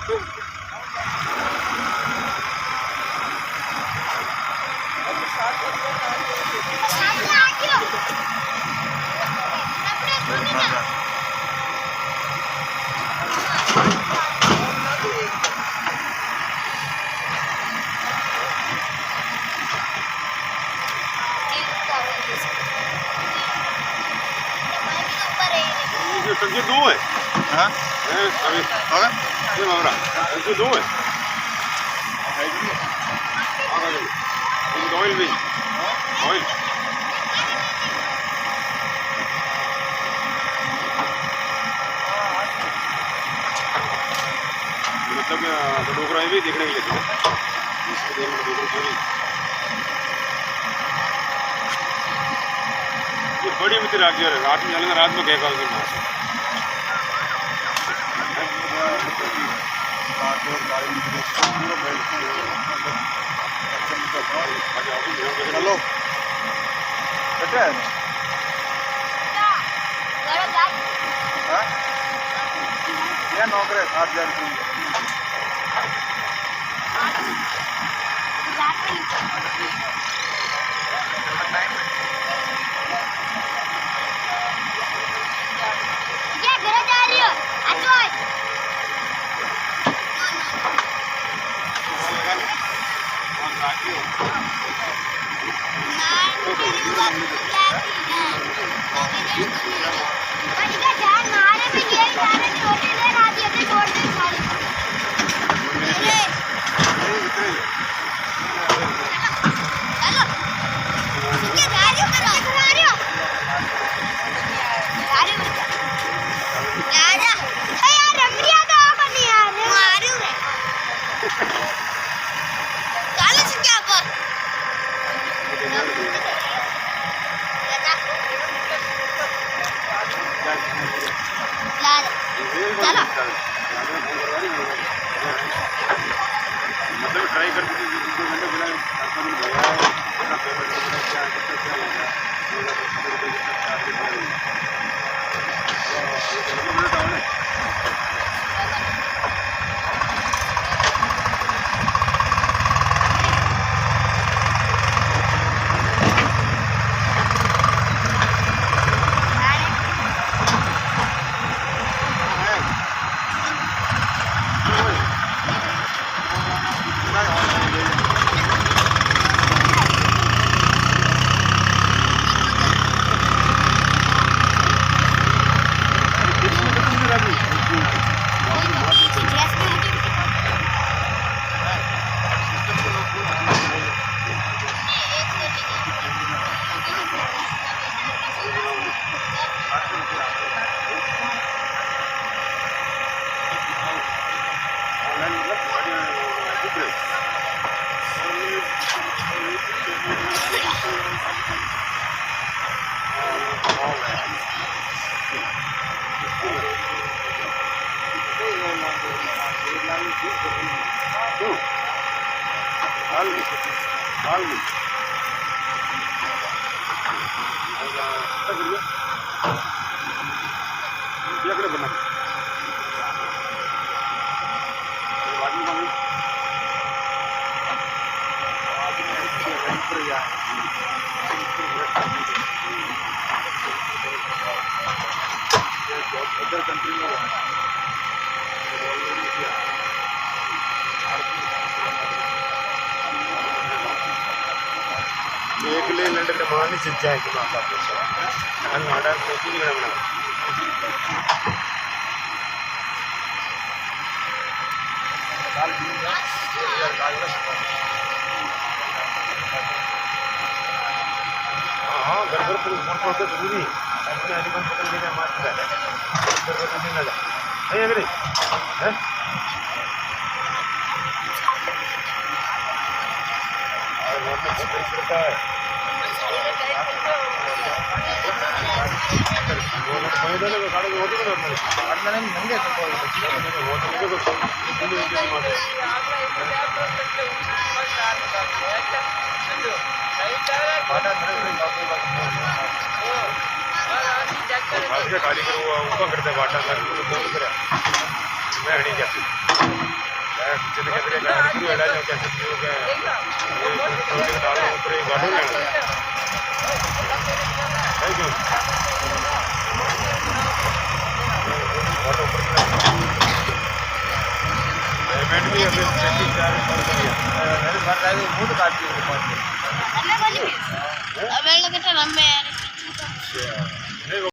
टंकी दो है। हाँ अभी ये मामला टंकी दो है। ऑयल भी ऑयल मतलब डोकरा भी देखने के लिए ये बड़ी मित्र रात में चलेंगे रात में क्या कहोगे हेलो बेटा क्या नौकरी 7,000 मतलब ट्राई करते थे 2 घंटे बिना एक ले लंडे के मानी से जाए कि माता को अनवाड़ा कोचिंग में बना हाँ घर घर पर फोटो जरूरी अपने आईकॉन पकड़ के मार के घर पर नहीं लगा नहीं अगर है और वो तो करता है मैदान को गाड़ी को होती है ना मंगे बाटा गाड़ी करो ऊपर करते बाटा मैं नहीं कैसे मैं जिंदगी के लिए गाड़ी शुरू है जो कैसे शुरू का ये डालो ऊपर ये गाड़ो लेना है क्यों गाड़ो ऊपर पेमेंट भी अभी 34 कर दिया मेरे घर का मूड काट दिया अरे भाई अब लोग कितना लंबे यार नहीं